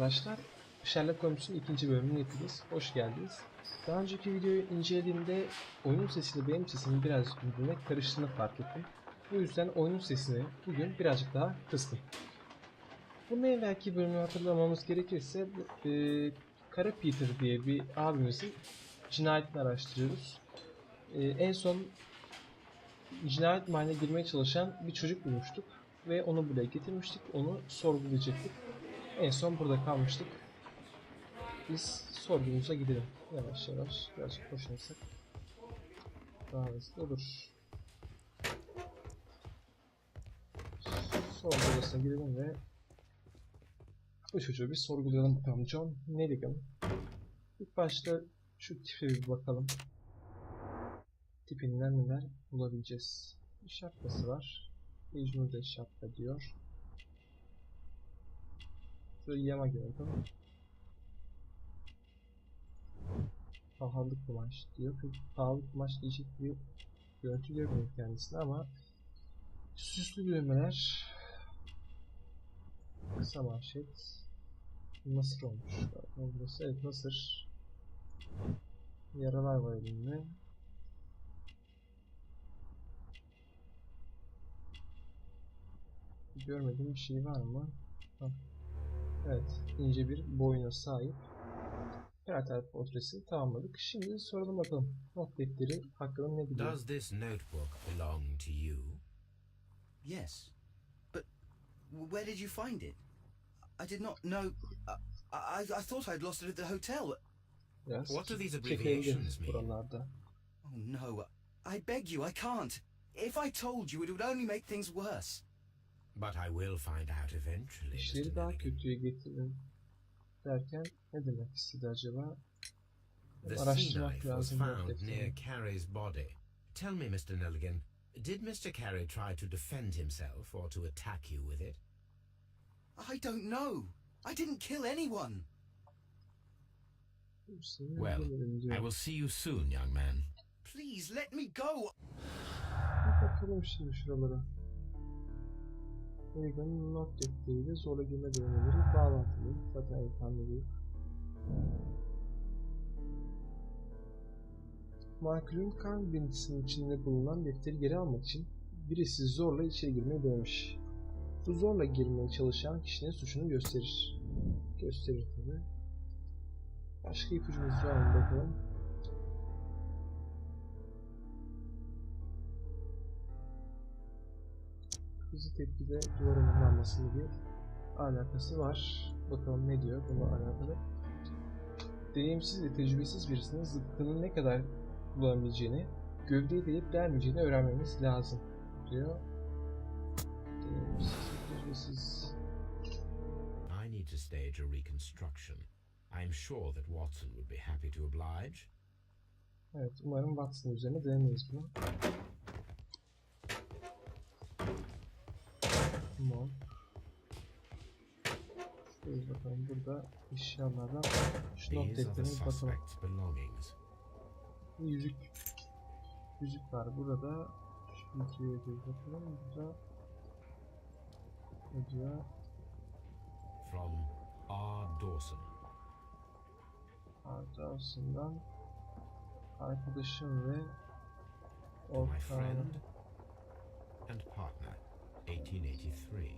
arkadaşlar. Sherlock Holmes'un ikinci bölümünü yapacağız. Hoş geldiniz. Daha önceki videoyu incelediğimde oyunun sesiyle benim sesimin birazcık birbirine karıştığını fark ettim. Bu yüzden oyunun sesini bugün birazcık daha kıstım. Bunun evvelki bölümü hatırlamamız gerekirse Kara Peter diye bir abimizin cinayetini araştırıyoruz. En son cinayet mahalline girmeye çalışan bir çocuk bulmuştuk ve onu buraya getirmiştik. Onu sorgulayacaktık. En son burada kalmıştık. Biz sorgumuza gidelim. Yavaş yavaş birazcık koşarsak daha hızlı olur. Sorgu odasına girelim ve bu çocuğu bir sorgulayalım bakalım. John Nelligan. İlk başta şu tipe bir bakalım. Tipinden neler bulabileceğiz. Bir şapkası var. Mecnun'da şapka diyor. Şöyle yama gördüm. Pahalı kumaş diyor. Pek pahalı kumaş diyecek bir görüntü görmüyor kendisine ama süslü düğmeler, kısa manşet, Mısır olmuş. Burası evet Mısır. Yaralar var elinde. Görmediğim bir şey var mı? Hah. Evet, ince bir boyuna sahip. Karakter portresi tamamladık. Şimdi soralım bakalım. Not defteri hakkında ne biliyor? Does this notebook belong to you? Yes, but where did you find it? I did not know. I thought I'd lost it at the hotel. Biraz What do these çekebiliriz abbreviations mean? buralarda. Oh no, I beg you, I can't. If I told you, it would only make things worse. But I will find out eventually, İşleri Mr. daha Nelligan. kötüye getirin derken ne demek istedi acaba? The sea Araştırmak knife was lazım. found near Carey's body. Tell me, Mr. Nelligan, did Mr. Carey try to defend himself or to attack you with it? I don't know. I didn't kill anyone. Well, I will see you soon, young man. Please let me go. Bir bakalım şimdi şuralara. Nelligan'ın not defteriyle zorla girme denemeleri bağlantılı. Zaten ekranları. Makulün kan birincisinin içinde bulunan defteri geri almak için birisi zorla içeri girmeyi denemiş. Bu zorla girmeye çalışan kişinin suçunu gösterir. Gösterir tabi. Başka ipucumuz var mı bakalım. Hızlı tepkide duvarın kullanmasının bir alakası var. Bakalım ne diyor bununla alakalı. Deneyimsiz ve tecrübesiz birisinin zıttının ne kadar kullanabileceğini, gövdeye değip delmeyeceğini öğrenmemiz lazım diyor. Deneyimsiz ve tecrübesiz. I need to stage a reconstruction. I am sure that Watson would be happy to oblige. Evet, umarım Watson üzerine denemeyiz bunu. Tamam. Şöyle bakalım burada eşyalardan şu not These are the defterine bakalım. suspect's belongings. Yüzük. Yüzük var burada. Şu yüzüğe bir bakalım. Burada ne diyor? From R. Dawson. Dawson'dan arkadaşım ve My friend ortağım. and partner, 1883.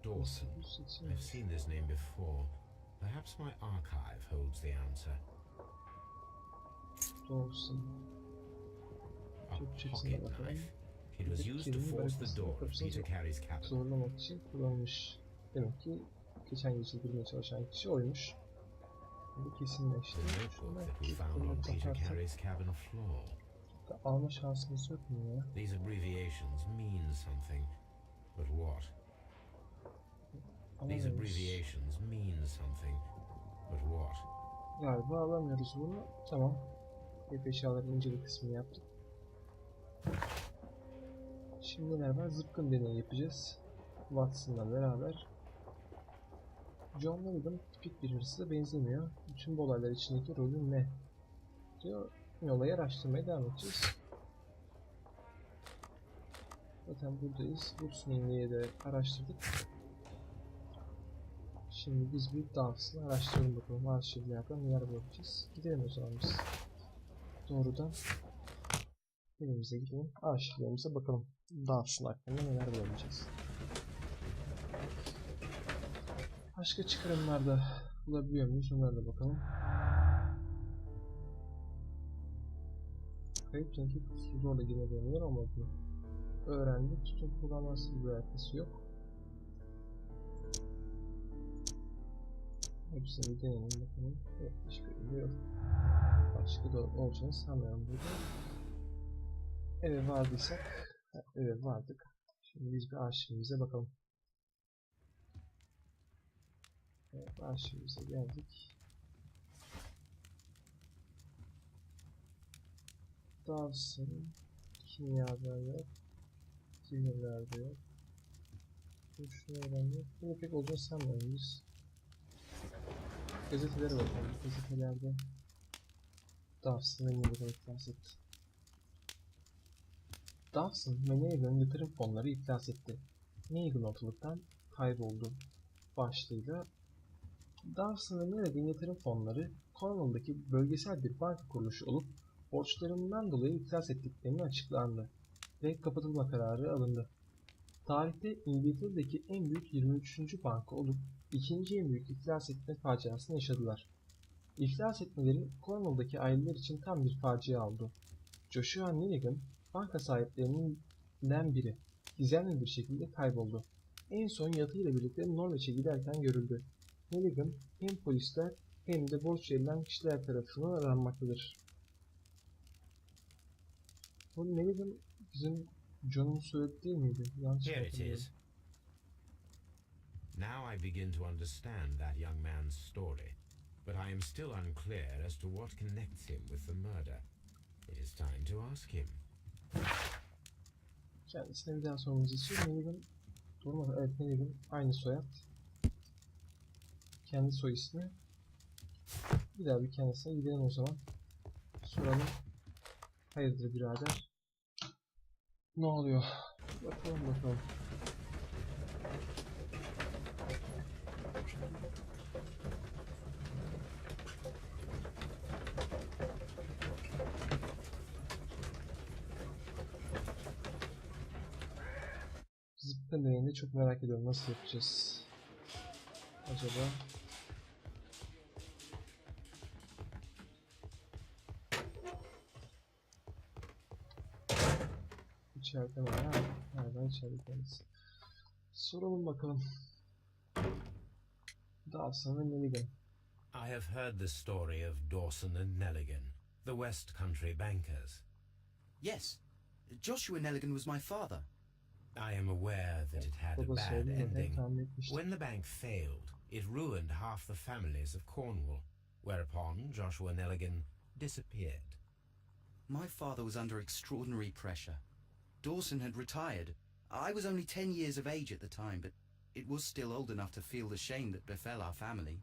Dawson. I've seen this name before. Perhaps my archive holds the answer. Dawson. A Türkçesine pocket bakalım. knife. It was used to force the door of Peter Carey's cabin. Zorlamak için kullanılmış. Demek ki geçen gece girmeye çalışan kişi oymuş. Bu kesinleşti. The notebook that we found on Peter Carey's cabin floor. Alma şansımız yok mu ya? These abbreviations mean something, but what? These abbreviations mean something, but what? Galiba alamıyoruz bunu. Tamam. Hep eşyaların incelik kısmını yaptık. Şimdi neler var? Zıpkın deneyi yapacağız. Watson'la beraber. John Nelligan tipik bir hırsıza benzemiyor. Bütün bu olaylar içindeki rolü ne? Diyor. Olayı araştırmaya devam edeceğiz. Zaten buradayız. Unutmayın diye de araştırdık. Şimdi biz bir Davamızda araştıralım bakalım. Arşivlerden neler bulacağız. Gidelim o zaman biz. Doğrudan evimize gidelim. Arşivlerimize bakalım. Davamızda hakkında neler bulabileceğiz. Başka çıkarımlarda bulabiliyor muyuz? Onlara da bakalım. Kayıp renkli kutusu zorla girme deniyor ama bunu öğrendik. Tutum kullanması bir alakası yok. Hepsini deneyelim bakalım. Evet, hiçbirinde yok. Başka da olacağını sanmıyorum burada. Eve vardıysak, eve vardık. Şimdi biz bir arşivimize bakalım. Evet, arşivimize geldik. Dawson, kimyada yok, kimyalerde yok. Şunu öğrendik. Bunu pek olduğunu sanmıyorum biz. Gazetelere bakalım. Gazetelerde Dawson ve Neighbor'ı iflas etti. Dawson ve Neighbor'ın yatırım fonları iflas etti. Neighbor ortalıktan kayboldu başlığıyla. Dawson ve Neighbor'ın yatırım fonları Cornwall'daki bölgesel bir banka kuruluşu olup borçlarından dolayı iflas ettiklerini açıklandı ve kapatılma kararı alındı. Tarihte İngiltere'deki en büyük 23. banka olup ikinci en büyük iflas etme faciasını yaşadılar. İflas etmeleri Cornwall'daki aileler için tam bir facia oldu. Joshua Milligan, banka sahiplerinden biri, gizemli bir şekilde kayboldu. En son yatıyla birlikte Norveç'e giderken görüldü. Milligan hem polisler hem de borç verilen kişiler tarafından aranmaktadır. Bu Milligan bizim John'un söylediği değil miydi? Yanlış Here it hatırlıyorum. is. Now I begin to understand that young man's story, but I am still unclear as to what connects him with the murder. It is time to ask him. Kendisine bir daha sormamızı istiyor. Milligan, doğru mu? Evet, Milligan aynı soyad. Kendi soy ismi. Bir daha bir kendisine gidelim o zaman. Soralım. Hayırdır birader? Ne oluyor? Bakalım. Zıpkın deneyinde çok merak ediyorum. Nasıl yapacağız? Acaba? İçeride mi? Nereden içeride kendisi? Soralım bakalım. Dawson ve Milligan. I have heard the story of Dawson and Nelligan, the West Country bankers. Yes, Joshua Nelligan was my father. I am aware that it had a Babası bad olduğunu zaten ending. tahmin etmiştim. When the bank failed, it ruined half the families of Cornwall, whereupon Joshua Nelligan disappeared. My father was under extraordinary pressure. Dawson had retired. I was only 10 years of age at the time, but it was still old enough to feel the shame that befell our family.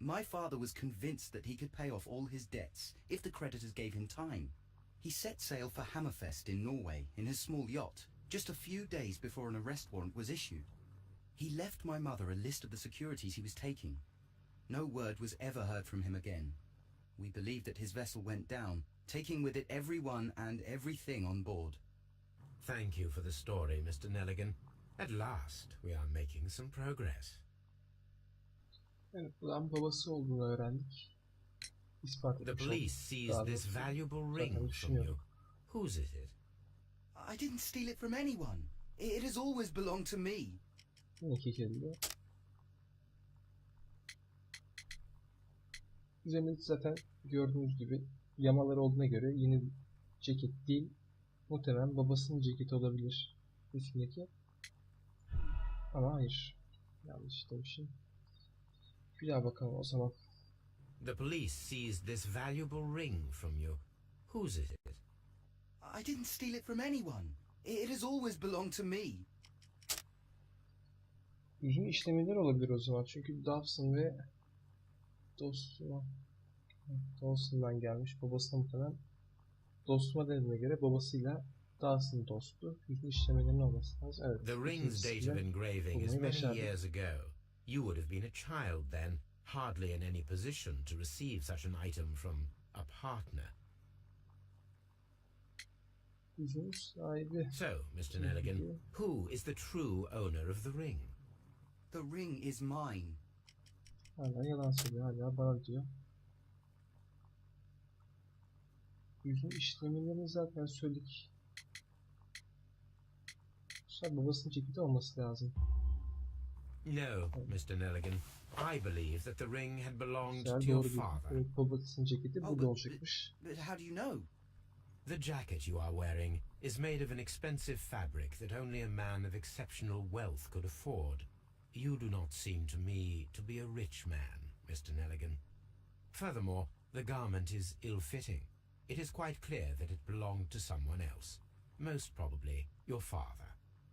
My father was convinced that he could pay off all his debts if the creditors gave him time. He set sail for Hammerfest in Norway in his small yacht, just a few days before an arrest warrant was issued. He left my mother a list of the securities he was taking. No word was ever heard from him again. We believe that his vessel went down, taking with it everyone and everything on board. Thank you for the story, Mr. Nelligan. At last, we are making some progress. Evet, buradan babası olduğunu öğrendik. İspat The etmiş police olduk. seized Daha this doğrusu valuable zaten ring from you. düşünüyorduk. Whose is it? I didn't steal it from anyone. It has always belonged to me. Yine iki kere. Üzerinde zaten gördüğünüz gibi yamaları olduğuna göre yeni bir ceket değil. Muhtemelen babasının ceketi olabilir üstündeki. Ama hayır. Yanlış demişim. Bir daha bakalım o zaman. The police seized this valuable ring from you. Whose is it? I didn't steal it from anyone. It has always belonged to me. Uzun işlemeler olabilir o zaman. Çünkü Dawson ve Dawson'dan gelmiş. Babasına muhtemelen dostuma dediğine göre babasıyla Dawson dostu. Uzun işlemelerin olması lazım. Evet. The ring's date of engraving is bulmayı many başardık. years ago. You would have been a child then, hardly in any position to receive such an item from a partner. So, Mr. Nelligan, who is the true owner of the ring? The ring is mine. Hala yalan söylüyor, hala bana diyor. Yüzün işlemelerini zaten söyledik. Şu babasının ceketi olması lazım. No, Mr. Nelligan. I believe that the ring had belonged Güzel, to your doğru bir. father. Evet, babasının ceketi burada olacakmış. But how do you know? The jacket you are wearing is made of an expensive fabric that only a man of exceptional wealth could afford. You do not seem to me to be a rich man, Mr. Nelligan. Furthermore, the garment is ill-fitting. It is quite clear that it belonged to someone else, most probably your father.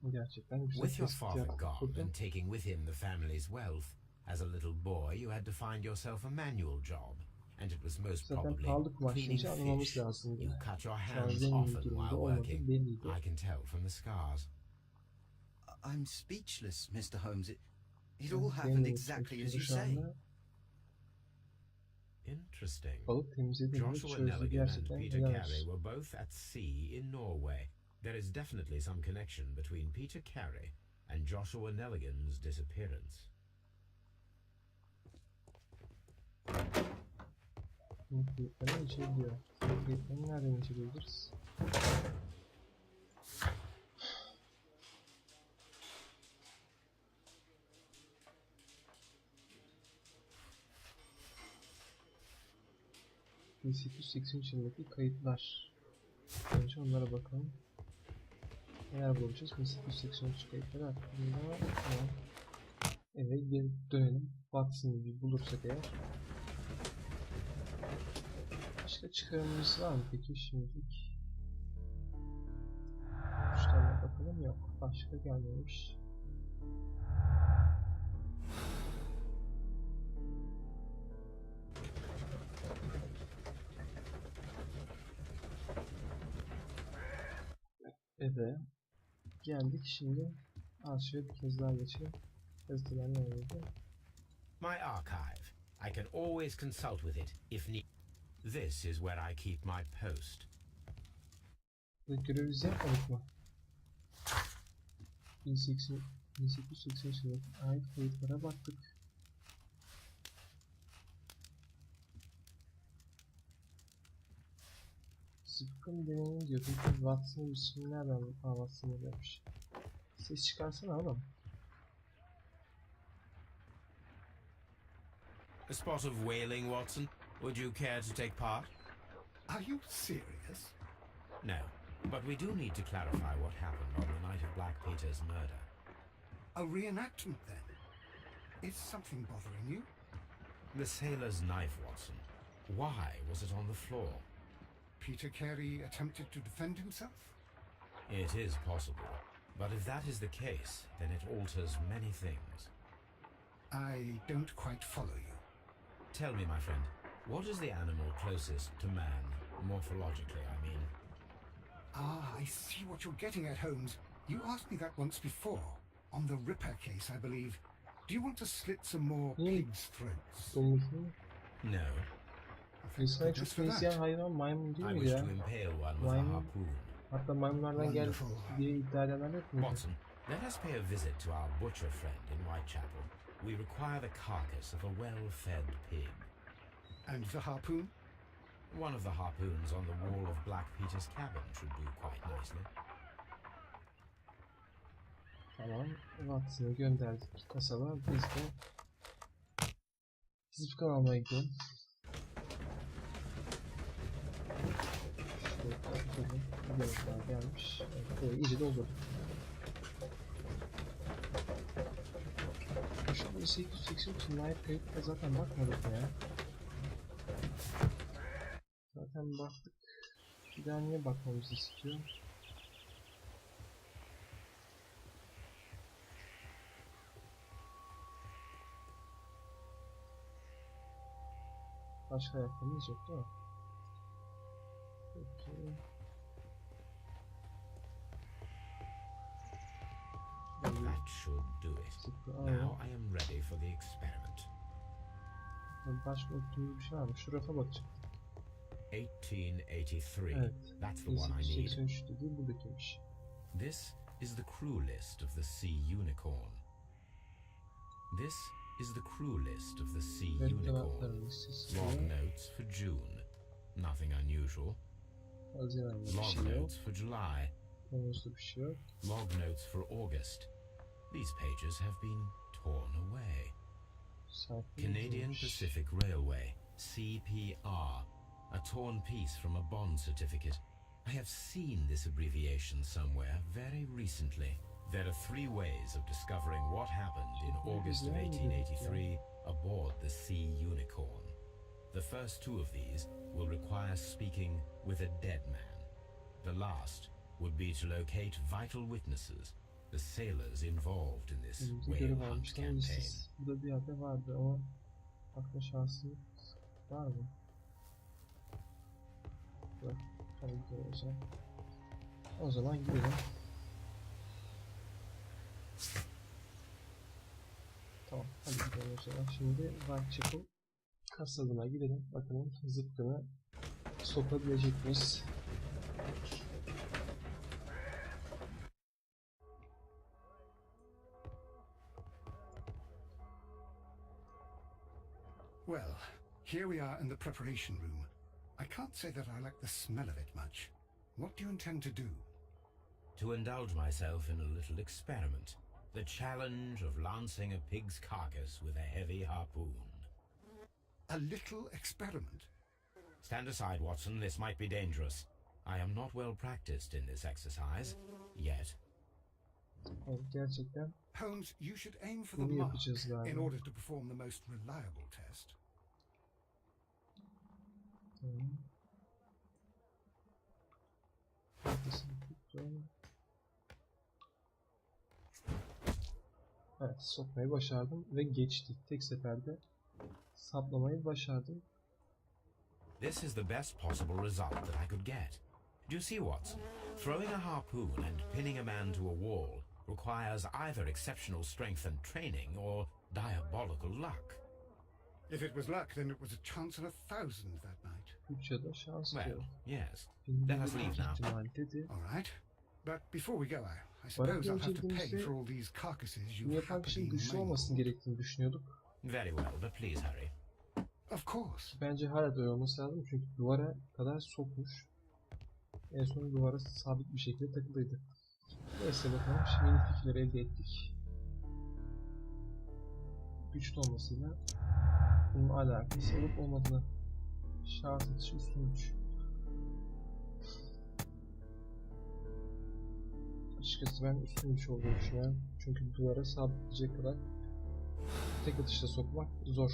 Gerçekten güzel. With your father gone and taking with him the family's wealth, as a little boy you had to find yourself a manual job, and it was most probably cleaning fish. You cut your hands often while working. I can tell from the scars. I'm speechless, Mr. Holmes. It all happened exactly as you say. Interesting. Joshua Joshua Nelligan and Peter Carey were both at sea in Norway. There is definitely some connection between Peter Carey and Joshua Nelligan's disappearance. Nereden içebiliyor? Nereden içebiliriz? ...1883 yılındaki kayıtlar. Önce onlara bakalım. Neler bulacağız? 1883 kayıtları hakkında. Tamam. Eve geri dönelim. Watson'ı bir bulursak eğer. Başka çıkarımımız var mı peki şimdilik? Şuradan bakalım, yok. Başka gelmemiş. Eve geldik, şimdi şöyle bir kez daha geçelim. Gazeteler ne oldu? My archive. I can always consult with it if need. This is where I keep my post. Görevizi yapmadık mı? 1883 yılına ait kayıtlara baktık. Sıkkın deneyim diyor. Peki Watson'ın ismini nereden Watson'ı vermiş? Ses çıkarsana oğlum. A spot of whaling, Watson. Would you care to take part? Are you serious? No, but we do need to clarify what happened on the night of Black Peter's murder. A reenactment, then? Is something bothering you? The sailor's knife, Watson. Why was it on the floor? Peter Carey attempted to defend himself? It is possible, but if that is the case, then it alters many things. I don't quite follow you. Tell me, my friend, what is the animal closest to man, morphologically, I mean? Ah, I see what you're getting at, Holmes. You asked me that once before, on the Ripper case, I believe. Do you want to slit some more pigs' throats? No. İnsan çok benzeyen hayvan maymun değil I mi wish ya? to impale one with a Maymun. harpoon. Hatta maymunlardan gel diye iddia edenler yok muydu? Watson, let us pay a visit to our butcher friend in Whitechapel. We require the carcass of a well-fed pig. And the harpoon? One of the harpoons on the wall of Black Peter's cabin should do quite nicely. Tamam, Watson'ı gönderdik kasaba. Biz de Zıpkın almaya gidelim. Videolar gelmiş. Evet, iyice doldurduk. Şu 1883 live kayıtta zaten bakmadık ya. Zaten baktık. Bir daha niye bakmamızı istiyor? Başka ayakkabımız yok değil mi? Peki. That should do it. Mantıklı. Now Aynen. I am ready for the experiment. Başka unuttuğum bir şey var mı? Şu rafa bakacağım. 1883. Evet. That's the one I need. 1883 dediğim buradakiymiş. This is the crew list of the Sea Unicorn. This is the crew list of the Sea Unicorn. Log notes for June. Nothing unusual. Haziran'da bir Log şey yok. notes for July. Temmuz'da bir şey yok. Log notes for August. These pages have been torn away. Canadian Pacific Railway, CPR. A torn piece from a bond certificate. I have seen this abbreviation somewhere very recently. There are 3 ways of discovering what happened in August of 1883 aboard the Sea Unicorn. The first 2 of these will require speaking with a dead man. The last would be to locate vital witnesses, the sailors involved in this whale hunt campaign. Burada bir yerde vardı ama bakma şansın var mı? Yok. Hadi gidelim o zaman. O zaman gidelim. Tamam. Hadi gidelim o zaman. Şimdi Whitechapel kasadına gidelim. Bakalım zıpkını sokabilecek miyiz? Well, here we are in the preparation room. I can't say that I like the smell of it much. What do you intend to do? To indulge myself in a little experiment. The challenge of lancing a pig's carcass with a heavy harpoon. A little experiment? Stand aside, Watson. This might be dangerous. I am not well practiced in this exercise. Yet. Evet, gerçekten Holmes, you should aim for the bunu mark yapacağız galiba. in order to perform the most reliable test. Tamam. Evet, sokmayı başardım ve geçti. Tek seferde saplamayı başardım. This is the best possible result that I could get. Do you see, Watson? Throwing a harpoon and pinning a man to a wall requires either exceptional strength and training or diabolical luck. If it was luck, then it was a chance in 1,000 that night. Türkçe'de şans Well, diyor. yes. Bin Let us bir leave now. ihtimal dedi. All right. But before we go, I suppose I'll have to pay for all these carcasses Bunu you've yapan kişinin happily güçlü olmasını mangled. gerektiğini düşünüyorduk. Very well, but please hurry. Of course. Bence hala da öyle olması lazım çünkü duvara kadar sokmuş. En son duvara sabit bir şekilde takılıydı. Neyse bakalım, şimdi yeni fikirler elde ettik. Güçlü olmasıyla bunun alakası olup olmadığını, şans atışı üstün güç. Açıkçası ben üstün güç olduğunu düşünüyorum. Çünkü duvara sabitleyecek kadar tek atışla sokmak zor.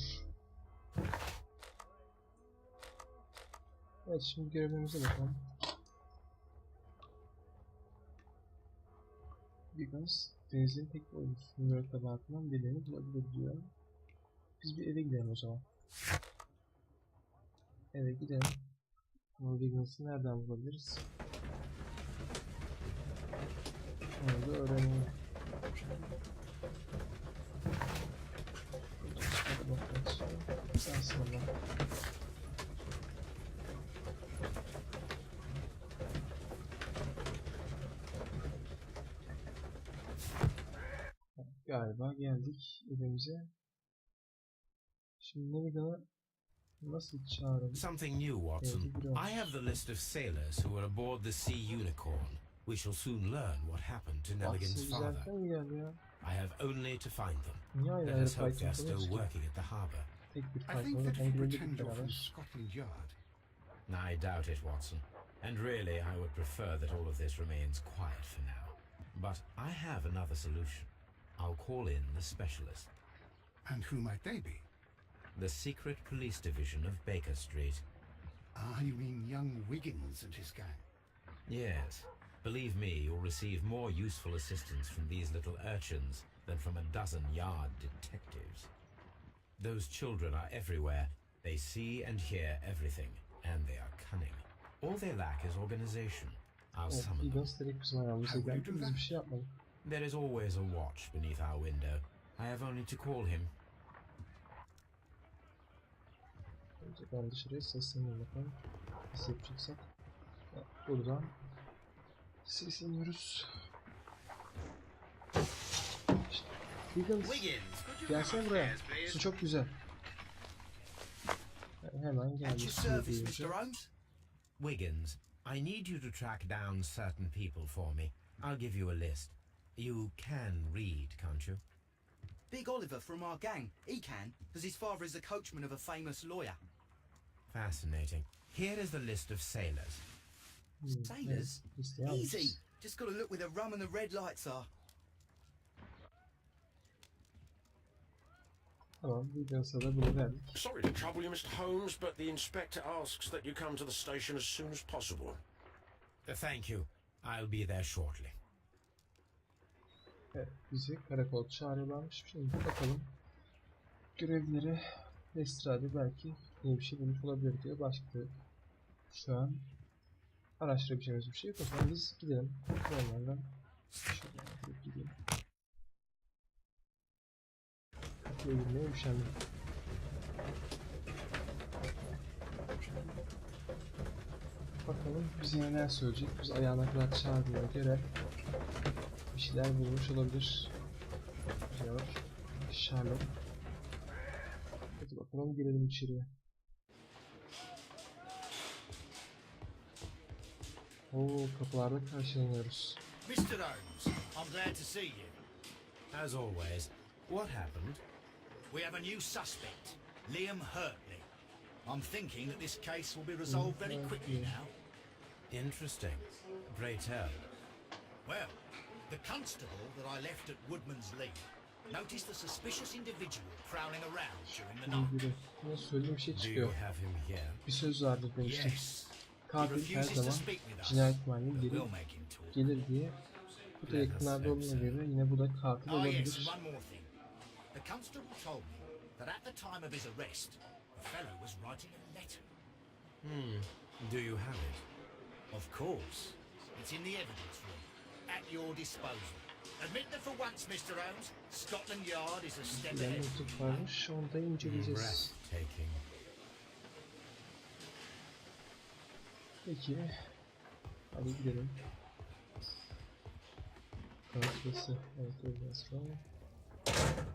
Evet, şimdi görevimize bakalım. Because denizin tek boyutu mürettebatından birini bulabilir diyor. Biz bir eve gidelim o zaman. Eve gidelim. Ama Vigils'ı nereden bulabiliriz? Onu da öğrenelim. Hadi bakalım. Aslında. Galiba geldik evimize. Şimdi Nevigan'ı nasıl çağıralım? Something new, Watson. I have the list of sailors who were aboard the Sea Unicorn. We shall soon learn what happened to Nelligan's father. Güzelken geldi ya. I have only to find them. Niye Let ayrı us hope they are fayton still konuştuk? working at the harbour. Tek bir I fayton think that if you olarak pretend you're from beraber. Scotland Yard, I doubt it, Watson. And really, I would prefer that all of this remains quiet for now. But I have another solution. I'll call in the specialist. and who might they be? The secret police division of Baker Street. Ah, you mean young Wiggins and his gang? Yes. Believe me, you'll receive more useful assistance from these little urchins than from a dozen yard detectives. Those children are everywhere. They see and hear everything, and they are cunning. All they lack is organization. I'll summon them. Vigils direkt bizim ayağımıza geldi. Biz bir şey yapmadık. There is always a watch beneath our window. I have only to call him. Önce ben dışarıya sesleneyim bakalım. Nasıl yapacaksak. Evet, buradan sesleniyoruz. İşte, gelsene buraya. Su çok güzel. Yani hemen gelmiş. Wiggins, I need you to track down certain people for me. I'll give you a list. You can read, can't you? Big Oliver from our gang, he can, because his father is the coachman of a famous lawyer. Fascinating. Here is the list of sailors. Sailors? Evet, Easy. Just got to look where the rum and the red lights are. Tamam, Wiggins'a da bunu verdik. Sorry to trouble you, Mr. Holmes, but the inspector asks that you come to the station as soon as possible. Thank you. I'll be there shortly. Evet, bizi karakol çağırıyorlarmış. Şimdi bakalım. Görevleri Lestrade belki iyi bir şey bulmuş olabilir diyor. Başka şu an araştırabileceğimiz bir şey yok. O zaman biz gidelim. Yanlardan şöyle gideyim. Kapıya girmeye üşendim. Bakalım bize neler söyleyecek. Biz ayağına kadar çağırdığına göre bir şeyler bulmuş olabilir diyor Sherlock. Hadi bakalım girelim içeriye. Oo, kapılarda karşılanıyoruz. Mr. Holmes, I'm glad to see you. As always, what happened? We have a new suspect, Liam Hurtley. I'm thinking that this case will be resolved very quickly now. Interesting. Pray tell. Well, the constable that I left at Woodman's Lee noticed a suspicious individual prowling around during the night. Biri. Ne söylediğim bir şey Do you çıkıyor. have him here? Bir söz vardı demiştim. Yes. He Katil her refuses to zaman speak with us, cinayet mahallini but gelir, we'll make him talk. gelir diye. Bu da yakınlarda olduğuna göre yine bu da katil Oh yes, olabilir. and one more thing. The constable told me that at the time of his arrest, the fellow was writing a letter. Do you have it? Of course. It's in the evidence room, at your disposal. Admit that for once, Mr. Holmes, Scotland Yard is a step Yani ahead. mektup varmış, onu da inceleyeceğiz. Breathtaking. Peki. Hadi gidelim. Kanıtlısı. Evet, öyle sonra.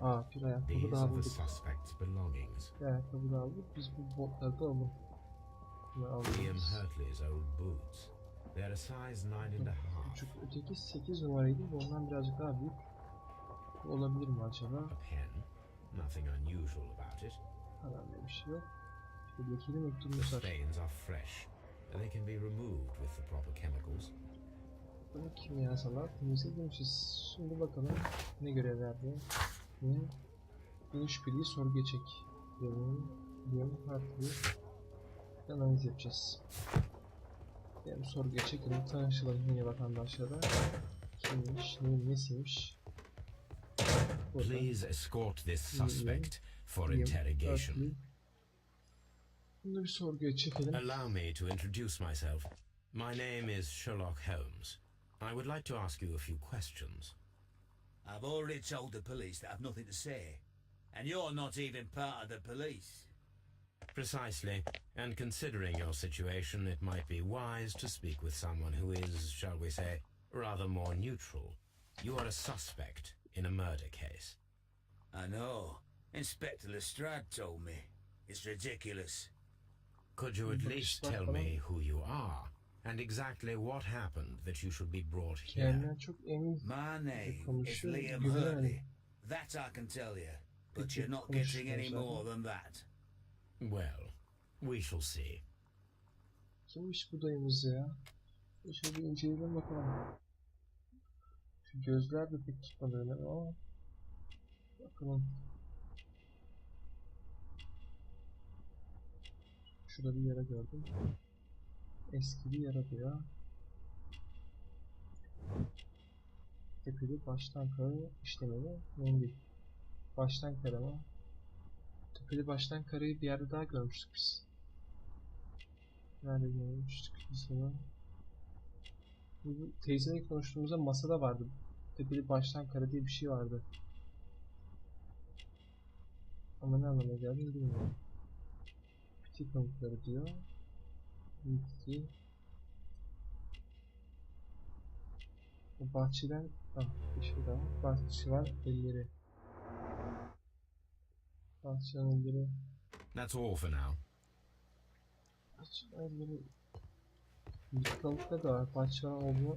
Aa, bir ayakkabı These daha are the bulduk. suspect's belongings. Bir ayakkabı daha bulduk. Biz bu botları da alalım. Bunu Liam alıyoruz. Hurtley's old boots. They're a size 9.5. Küçük. Öteki 8 numaraydı. Bu ondan birazcık daha büyük. Bu olabilir mi acaba? A pen. Nothing unusual about it. Herhalde bir şey yok. İşte lekeli mektubumuz var. Stains are fresh. They can be removed with the proper chemicals. Bunu kimyasallar temizlemişiz. Şimdi bakalım ne görev verdi. Ne? Bir şüpheliyi sorguya çek. Liam Hurtley analiz yapacağız. Yani sorguya çekelim, tanışalım yine vatandaşlara. Kimmiş, neyin nesiymiş. Burada Please escort this suspect for Liam interrogation. Hurtley. Bunu bir sorguya çekelim. Allow me to introduce myself. My name is Sherlock Holmes. I would like to ask you a few questions. I've already told the police that I've nothing to say. And you're not even part of the police. Precisely. And considering your situation, it might be wise to speak with someone who is, shall we say, rather more neutral. You are a suspect in a murder case. I know. Inspector Lestrade told me. It's ridiculous. Could you at least tell me who you are and exactly what happened that you should be brought here? Kendinden çok emin. My name is Konuşuyor, Liam güvenelim. Hurtley. That I can tell you. But Peki, you're not konuşuyor getting any zaten. more than that. Well, we shall see. Kimmiş bu dayımız ya? Şöyle bir inceleyelim bakalım. Şu gözler de pek tutmadı öyle ama. Bakalım. Şurada bir yara gördüm. Eski bir yara diyor. Tepeli baştan karı işlemeli. Mendil. Baştan karama. Tepeli baştan karayı bir yerde daha görmüştük biz. Nerede görmüştük mesela? Bu teyzeyle konuştuğumuzda masada vardı. Tepeli baştan kara diye bir şey vardı. Ama ne anlamına geldiğini bilmiyorum. Bitki kanıtları diyor. Bitki. O bahçeden... Ah, bir şey daha. Bahçıvan elleri. Bahçıvan elleri. That's all for now. Bahçıvan elleri... Bitki kanıtları da var. Bahçıvan olduğunu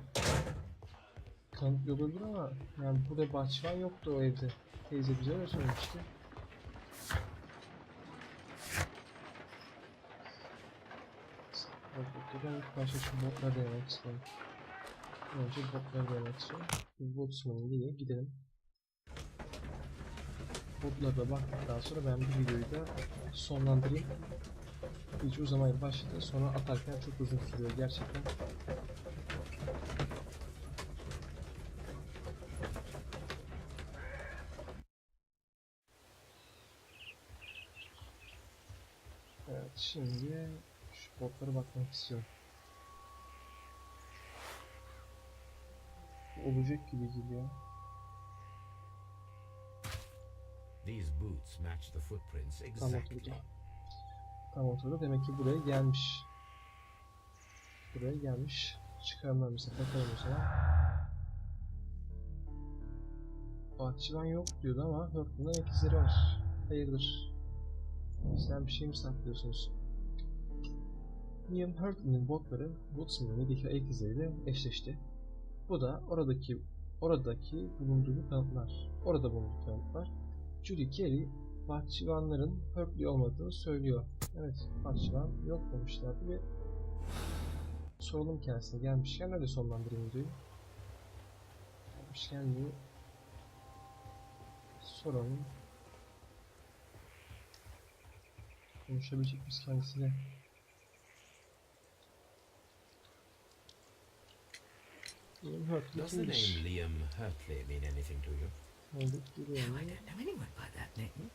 kanıtlıyor olabilir ama yani burada bahçıvan yoktu o evde. Teyze bize öyle söylemişti. Ben ilk başta şu botları denemek istiyorum. Önce botları denemek istiyorum. Botsman'ın diye gidelim. Botlara da baktıktan sonra ben bu videoyu da sonlandırayım. Hiç uzamaya başladı. Sonra atarken çok uzun sürüyor gerçekten. Evet, şimdi şu botlara bakmak istiyorum. Olacak gibi geliyor. These boots match the footprints Tam exactly. oturdu. Tam oturdu. Demek ki buraya gelmiş. Buraya gelmiş. Çıkarmamıza bakalım o zaman. Bahçıvan yok diyordu ama Hörtl'ün ayak izleri var. Hayırdır? Sizden bir şey mi saklıyorsunuz? William Hörtl'ün botları Woodsman'ın yedeki ayak izleriyle eşleşti. Bu da oradaki bulunduğu kanıtlar. Orada bulunduğu kanıtlar. Judy Carey bahçıvanların Hörtl'ü olmadığını söylüyor. Evet, bahçıvan yok demişlerdi ve soralım kendisine. Gelmişken nerede sonlandırayım videoyu? Gelmişken bir soralım. Konuşabilecek miyiz kendisiyle? Does the name Liam Hurtley mean anything to you? know anyone by that name.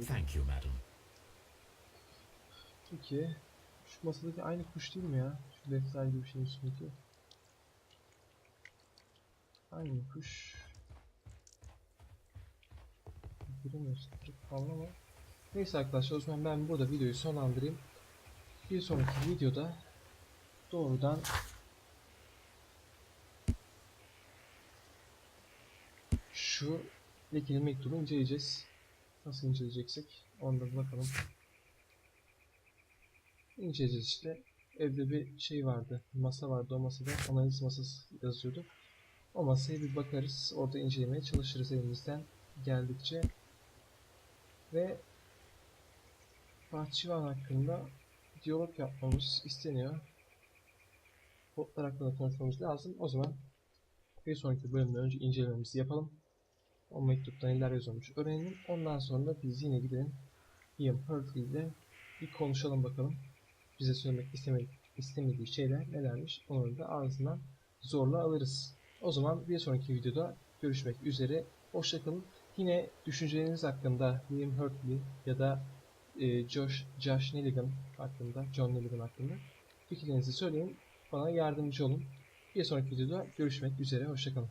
Thank you, madam. Peki. Şu masadaki aynı kuş değil mi ya? Şu defter gibi bir şeyin üstündeki. Aynı kuş. Giremiyorsun. Çok fazla ama. Neyse arkadaşlar, o zaman ben burada videoyu sonlandırayım. Bir sonraki videoda doğrudan şu lekeli mektubu inceleyeceğiz. Nasıl inceleyeceksek onu da bakalım. İnceleyeceğiz işte. Evde bir şey vardı. Masa vardı. O masada analiz masası yazıyordu. O masaya bir bakarız. Orada incelemeye çalışırız elimizden geldikçe. Ve bahçıvan hakkında diyalog yapmamız isteniyor. Botlar hakkında konuşmamız lazım. O zaman bir sonraki bölümden önce incelememizi yapalım. O mektupta neler yazılmış öğrenelim. Ondan sonra biz yine gidelim William Hurtley ile bir konuşalım bakalım. Bize söylemek istemediği şeyler nelermiş. Onları da ağzından zorla alırız. O zaman bir sonraki videoda görüşmek üzere. Hoşça kalın. Yine düşünceleriniz hakkında William Hurtley ya da Josh Nelligan hakkında, John Nelligan hakkında fikirlerinizi söyleyin. Bana yardımcı olun. Bir sonraki videoda görüşmek üzere. Hoşça kalın.